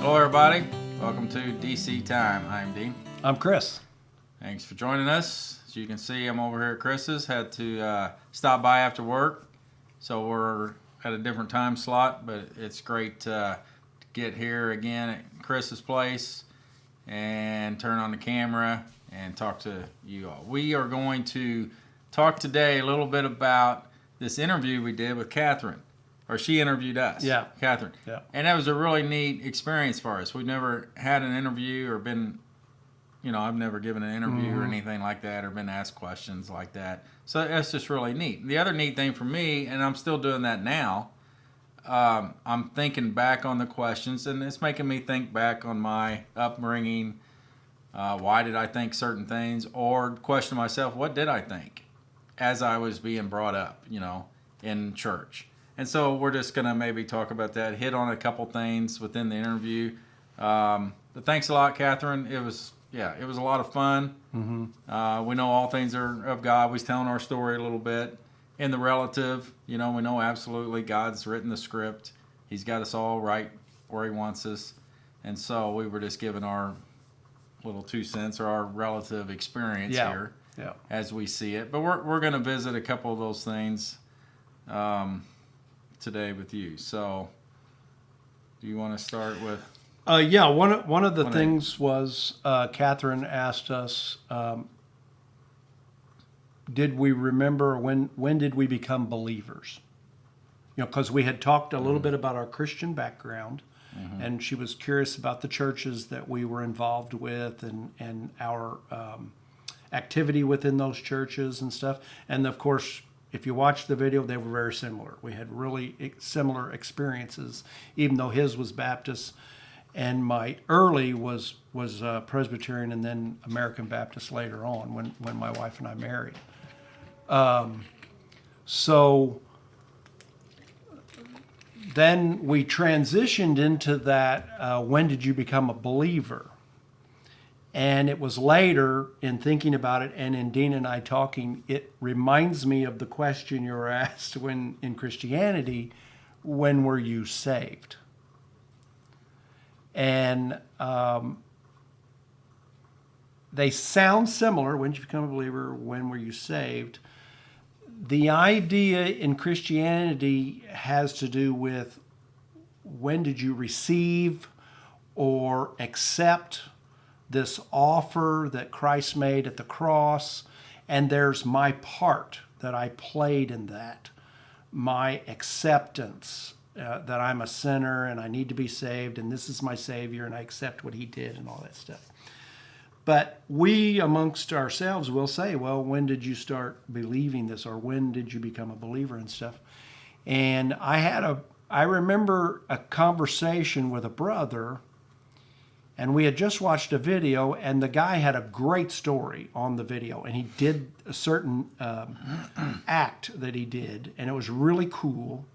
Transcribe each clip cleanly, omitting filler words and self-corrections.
Hello, everybody. Welcome to DC Time. I'm Dean. I'm Chris. Thanks for joining us. As you can see, I'm over here at Chris's. Had to stop by after work, so we're at a different time slot, but it's great to get here again at Chris's place and turn on the camera and talk to you all. We are going to talk today a little bit about this interview we did with Catherine. Or she interviewed us. Yeah. Catherine. Yeah. And that was a really neat experience for us. We've never had an interview or been, I've never given an interview or anything like that or been asked questions like that. So that's just really neat. The other neat thing for me, and I'm still doing that now, I'm thinking back on the questions, and it's making me think back on my upbringing. Why did I think certain things? Or question myself, what did I think as I was being brought up, in church? And so we're just going to maybe talk about that, hit on a couple things within the interview. But thanks a lot, Catherine. It was a lot of fun. Mm-hmm. We know all things are of God. We was telling our story a little bit. In the relative, we know absolutely God's written the script. He's got us all right where he wants us. And so we were just giving our little 2 cents or our relative experience here as we see it. But we're going to visit a couple of those things today with you. So, do you want to start with? One of the things was Catherine asked us, did we remember when did we become believers? Because we had talked a little bit about our Christian background, and she was curious about the churches that we were involved with and our activity within those churches and stuff. And of course, if you watch the video, they were very similar. We had really similar experiences, even though his was Baptist and my early was Presbyterian and then American Baptist later on when my wife and I married. So then we transitioned into that, when did you become a believer? And it was later in thinking about it and in Dean and I talking, it reminds me of the question you were asked when in Christianity, when were you saved? And they sound similar. When did you become a believer? When were you saved? The idea in Christianity has to do with when did you receive or accept this offer that Christ made at the cross, and there's my part that I played in that, my acceptance that I'm a sinner and I need to be saved and this is my Savior and I accept what he did and all that stuff. But we amongst ourselves will say, well, when did you start believing this, or when did you become a believer and stuff? And I remember a conversation with a brother, and we had just watched a video, and the guy had a great story on the video, and he did a certain act that he did, and it was really cool.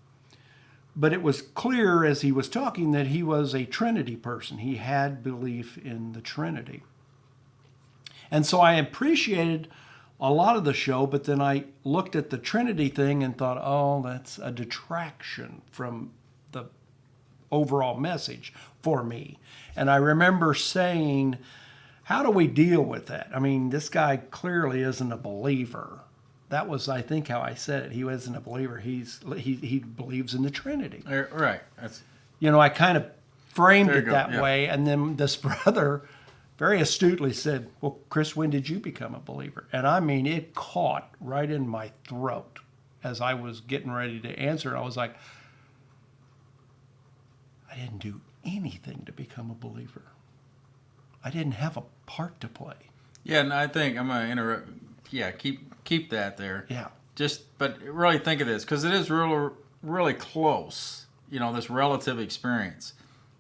But it was clear as he was talking that he was a Trinity person. He had belief in the Trinity. And so I appreciated a lot of the show, but then I looked at the Trinity thing and thought, oh, that's a detraction from the overall message for me. And I remember saying, how do we deal with that? I mean, this guy clearly isn't a believer. That was, I think, how I said it. He wasn't a believer. He believes in the Trinity. Right. I kind of framed it that way. And then this brother very astutely said, well, Chris, when did you become a believer? And I mean, it caught right in my throat as I was getting ready to answer. I was like, I didn't do anything to become a believer. I didn't have a part to play. Yeah, and I think I'm going to interrupt. Yeah, keep that there. Yeah. But really think of this, because it is really, really close, this relative experience.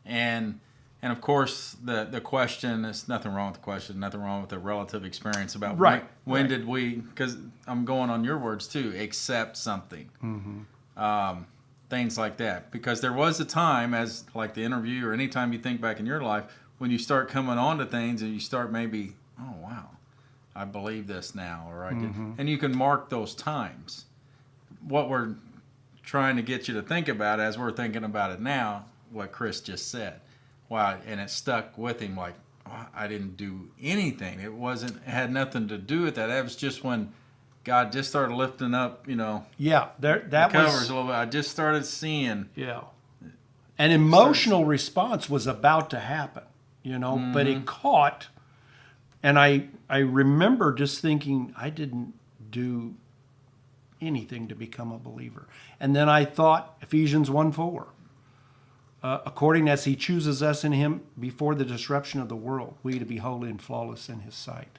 And of course, the question, there's nothing wrong with the question, nothing wrong with the relative experience about when did we, because I'm going on your words too, accept something. Mm-hmm. Things like that. Because there was a time, as like the interview or any time you think back in your life, when you start coming on to things and you start maybe, oh, wow, I believe this now, or I did. And you can mark those times. What we're trying to get you to think about as we're thinking about it now, what Chris just said. wow, and it stuck with him. Like, oh, I didn't do anything. It had nothing to do with that. That was just when God just started lifting up, Yeah, that covers was a little bit. I just started seeing. yeah. An emotional response was about to happen, but Mm-hmm. it caught, and I remember just thinking I didn't do anything to become a believer. And then I thought Ephesians 1:4, according as he chooses us in him before the disruption of the world, we to be holy and flawless in his sight.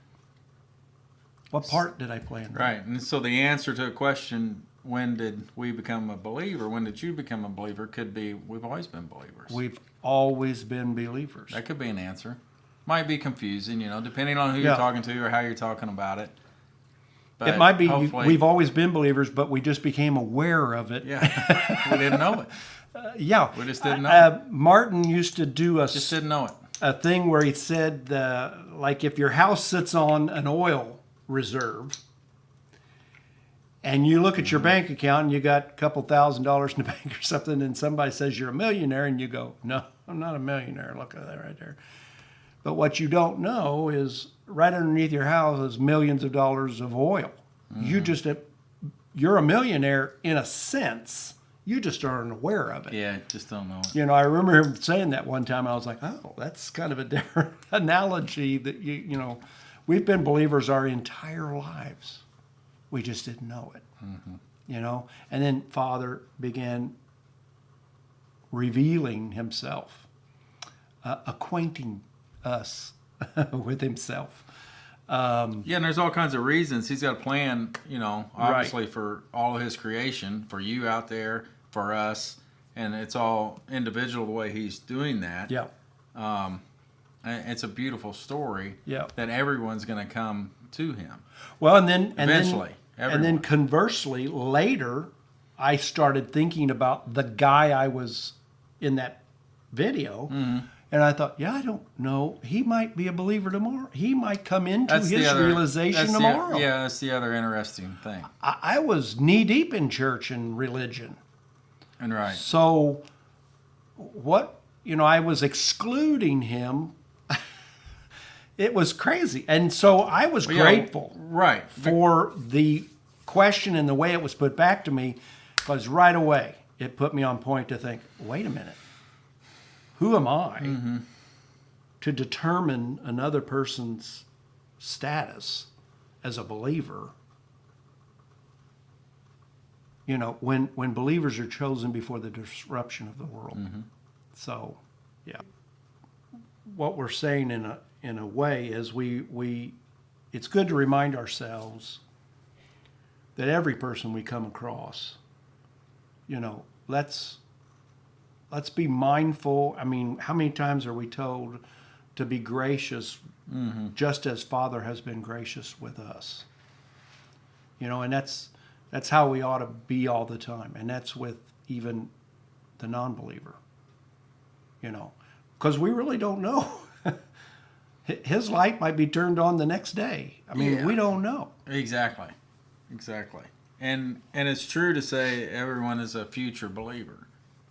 What part did I play in that? Right. And so the answer to a question, when did we become a believer? When did you become a believer? Could be, we've always been believers. We've always been believers. That could be an answer. Might be confusing, depending on who Yeah. you're talking to or how you're talking about it. But It might be hopefully- we've always been believers, but we just became aware of it. Yeah. We didn't know it. Yeah. We just didn't know Martin used to do Just didn't know it. a thing where he said, like, if your house sits on an oil reserve and you look at your bank account and you got a couple $1,000s in the bank or something, and somebody says you're a millionaire, and you go, no, I'm not a millionaire. Look at that right there. But what you don't know is right underneath your house is millions of dollars of oil. You're a millionaire in a sense. You just aren't aware of it. Yeah, just don't know it. I remember him saying that one time. I was like, oh, that's kind of a different analogy that we've been believers our entire lives. We just didn't know it. And then Father began revealing himself, acquainting us with himself. Yeah, and there's all kinds of reasons. He's got a plan, obviously for all of his creation, for you out there, for us, and it's all individual the way he's doing that. Yeah. And it's a beautiful story. Yeah. That everyone's going to come to him. Well, and then Eventually, and then everyone. conversely, later, I started thinking about the guy I was in that video, and I thought, yeah, I don't know. He might be a believer tomorrow. He might come into his realization tomorrow. That's the other interesting thing. I was knee deep in church and religion, And right. so what I was excluding him. It was crazy, and so I was grateful. Right. For the question and the way it was put back to me, because right away it put me on point to think, wait a minute, who am I to determine another person's status as a believer? When believers are chosen before the disruption of the world. So, yeah. What we're saying in a way is we it's good to remind ourselves that every person we come across, let's be mindful. I mean, how many times are we told to be gracious just as Father has been gracious with us? And that's how we ought to be all the time. And that's with even the non-believer, because we really don't know. His light might be turned on the next day. I mean, we don't know. Exactly. And it's true to say everyone is a future believer,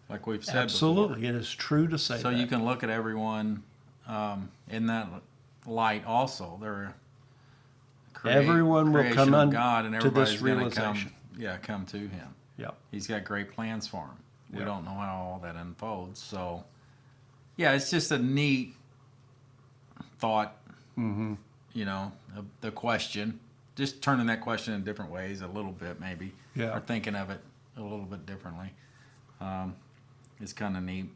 like we've said Absolutely. before. It is true to say So that. you can look at everyone in that light also. They're Everyone will creation come of God, and to this everybody's going to realization. come to him. Yeah. He's got great plans for him. We Yeah. don't know how all that unfolds. So, yeah, it's just a neat thought, the question. Just turning that question in different ways a little bit maybe. Yeah. Or thinking of it a little bit differently. It's kind of neat.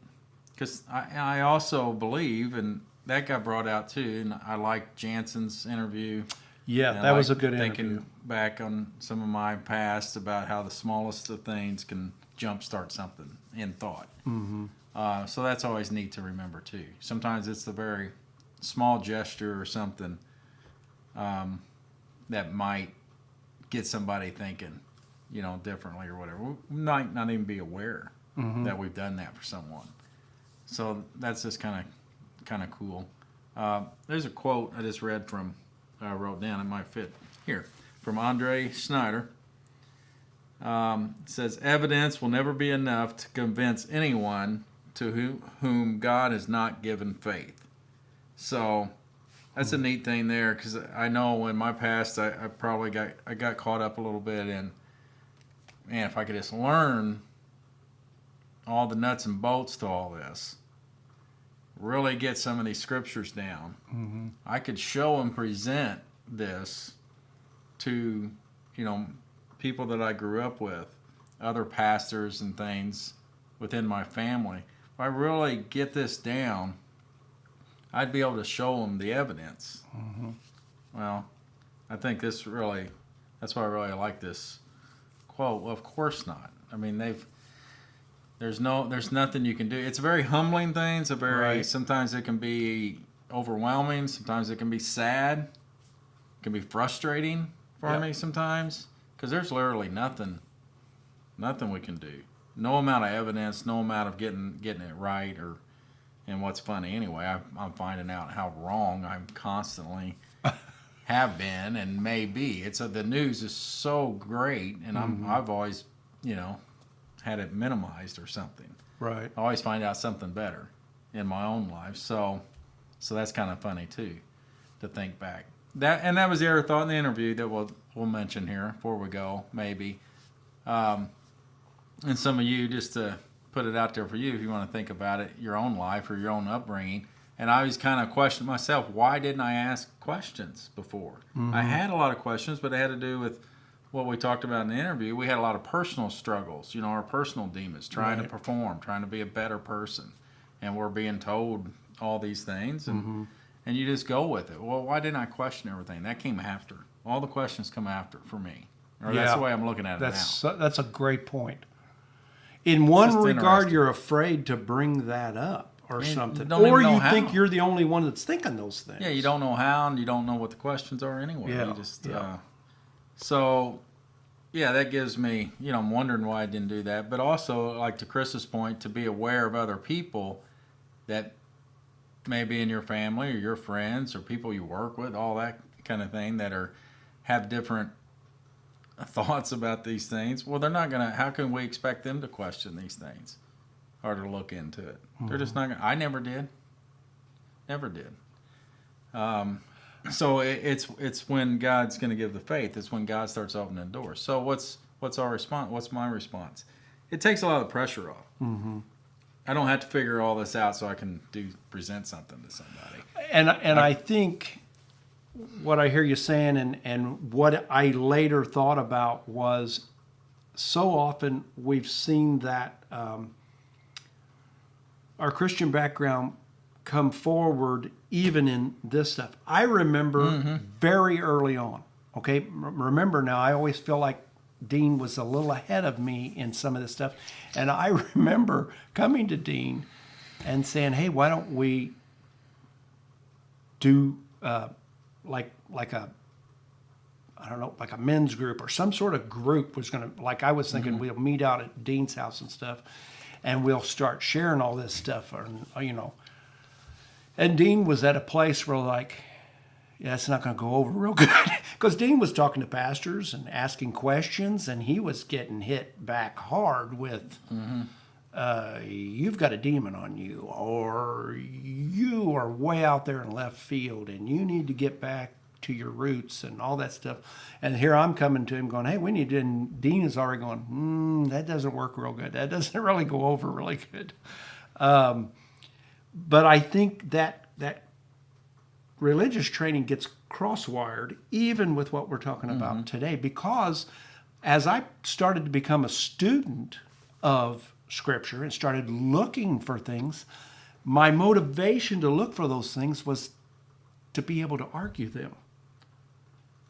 Because I also believe, and that got brought out too, and I like Jansen's interview. Yeah, And that I was a like good thinking interview. back on some of my past about how the smallest of things can jumpstart something in thought. So that's always neat to remember too. Sometimes it's the very small gesture or something that might get somebody thinking, differently or whatever. We might not even be aware that we've done that for someone. So that's just kind of cool. There's a quote I just read from, I wrote down, it might fit here, from Andre Schneider. It says, evidence will never be enough to convince anyone to whom God has not given faith. So that's a neat thing there, because I know in my past I probably got caught up a little bit in, man, if I could just learn all the nuts and bolts to all this, really get some of these scriptures down, I could show and present this to, people that I grew up with, other pastors and things within my family. If I really get this down, I'd be able to show them the evidence. Well, I think that's why I really like this quote. Well, of course not. I mean, there's nothing you can do. It's a very humbling thing. It's Right. sometimes it can be overwhelming. Sometimes it can be sad. It can be frustrating for Yep. me sometimes, because there's literally nothing we can do. No amount of evidence, no amount of getting it right. And what's funny anyway, I'm finding out how wrong I'm constantly have been and may be. The news is so great, and I've always, had it minimized or something. Right. I always find out something better in my own life. So that's kind of funny too, to think back. That was the other thought in the interview that we'll mention here before we go, maybe. And some of you, just to put it out there for you, if you want to think about it, your own life or your own upbringing. And I always kind of questioned myself, why didn't I ask questions before? I had a lot of questions, but it had to do with what we talked about in the interview. We had a lot of personal struggles, our personal demons, trying to Right. perform, trying to be a better person. And we're being told all these things, and you just go with it. Well, why didn't I question everything? That came after. All the questions come after for me. Or that's the way I'm looking at it now. That's a great point. In one Just regard, interesting. you're afraid to bring that up or And you something, don't or even know you how. think you're the only one that's thinking those things. Yeah, you don't know how, and you don't know what the questions are anyway. Yeah, You just, yeah. So, yeah, that gives me, I'm wondering why I didn't do that. But also, like to Chris's point, to be aware of other people that may be in your family or your friends or people you work with, all that kind of thing, that have different thoughts about these things. Well, they're not going to, how can we expect them to question these things or to look into it? They're just not going to. I never did. Never did. So it's when God's going to give the faith. It's when God starts opening the door. So what's our response? What's my response? It takes a lot of pressure off. I don't have to figure all this out so I can present something to somebody. And I think what I hear you saying and what I later thought about was, so often we've seen that our Christian background come forward even in this stuff. I remember very early on, okay? Remember now, I always feel like Dean was a little ahead of me in some of this stuff. And I remember coming to Dean and saying, hey, why don't we do like a, I don't know, like a men's group or some sort of group was going to, like I was thinking we'll meet out at Dean's house and stuff, and we'll start sharing all this stuff, or, And Dean was at a place where like, yeah, it's not going to go over real good. Because Dean was talking to pastors and asking questions, and he was getting hit back hard with, you've got a demon on you, or you are way out there in left field, and you need to get back to your roots and all that stuff. And here I'm coming to him going, hey, we need to, and Dean is already going, that doesn't work real good. That doesn't really go over really good. But I think that religious training gets cross-wired even with what we're talking about today, because as I started to become a student of Scripture and started looking for things, my motivation to look for those things was to be able to argue them,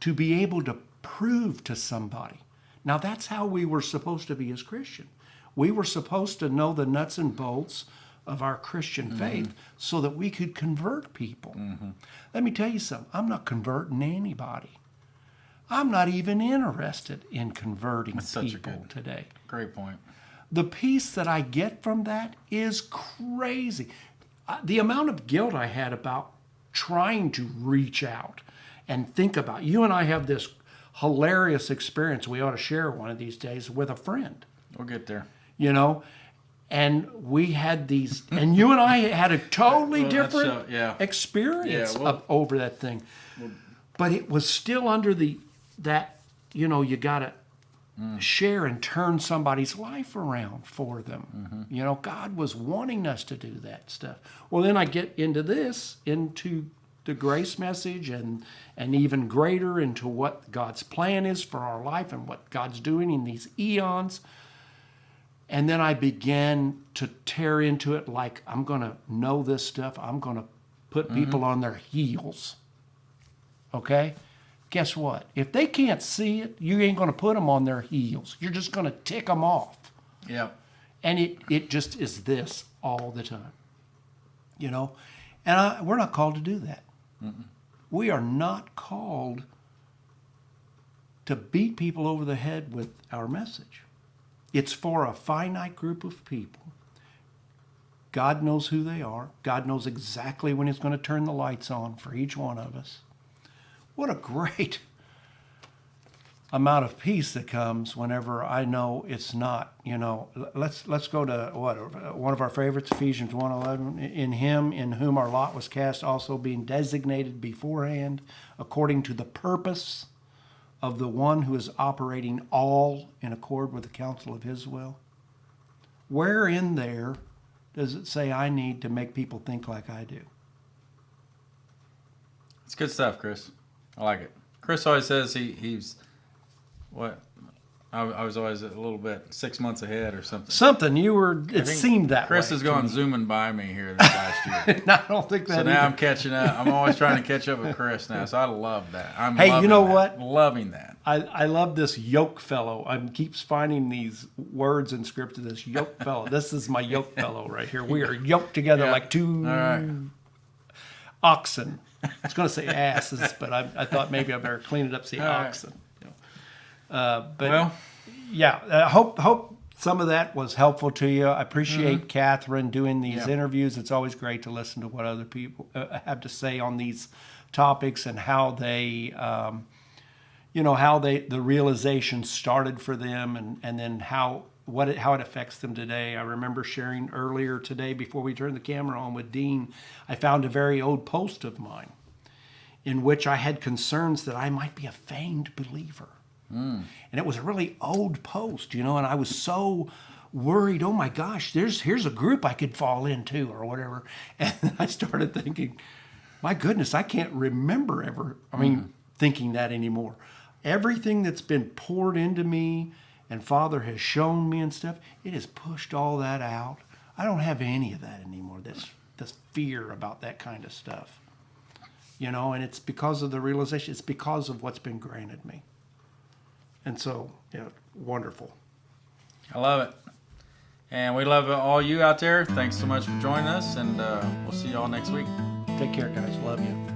to be able to prove to somebody. Now, that's how we were supposed to be as Christian. We were supposed to know the nuts and bolts of our Christian faith so that we could convert people. Let me tell you something. I'm not converting anybody. I'm not even interested in converting people today. Great point. The peace that I get from that is crazy. The amount of guilt I had about trying to reach out and think about. You and I have this hilarious experience we ought to share one of these days with a friend. We'll get there. And we had these, and you and I had a totally Well, that's, different yeah. experience Yeah, well- over that thing. But it was still under that, you got to share and turn somebody's life around for them. God was wanting us to do that stuff. Well, then I get into the grace message and even greater into what God's plan is for our life and what God's doing in these eons. And then I began to tear into it like I'm going to know this stuff. I'm going to put people on their heels. Okay? Guess what? If they can't see it, you ain't going to put them on their heels. You're just going to tick them off. Yep. And it just is this all the time. And we're not called to do that. We are not called to beat people over the head with our message. It's for a finite group of people. God knows who they are. God knows exactly when He's going to turn the lights on for each one of us. What a great amount of peace that comes whenever I know it's not, let's go to one of our favorites, Ephesians 1:11. In Him, in whom our lot was cast, also being designated beforehand, according to the purpose of the one who is operating all in accord with the counsel of His will. Where in there does it say I need to make people think like I do? It's good stuff, Chris. I like it. Chris always says he's what? I was always a little bit 6 months ahead or something. It seemed that Chris way. is going zooming by me here this last year. No, I don't think that So now either. I'm catching up. I'm always trying to catch up with Chris now. So I love that. Hey, loving you know that. what? Loving that. I love this yoke fellow. I keeps finding these words in scripture. This yoke fellow. This is my yoke fellow right here. We are yoked together Yeah. like two All right. oxen. I was going to say asses, but I thought maybe I better clean it up. Say All right. oxen. But Well, yeah, I hope some of that was helpful to you. I appreciate Catherine doing these Yeah. interviews. It's always great to listen to what other people have to say on these topics and how they, the realization started for them and then how it affects them today. I remember sharing earlier today before we turned the camera on with Dean, I found a very old post of mine in which I had concerns that I might be a feigned believer. And it was a really old post, and I was so worried, oh my gosh, here's a group I could fall into or whatever. And I started thinking, my goodness, I can't remember ever, thinking that anymore. Everything that's been poured into me and Father has shown me and stuff, it has pushed all that out. I don't have any of that anymore, this fear about that kind of stuff. And it's because of the realization, it's because of what's been granted me. And so, wonderful. I love it. And we love all you out there. Thanks so much for joining us, and we'll see you all next week. Take care, guys. Love you.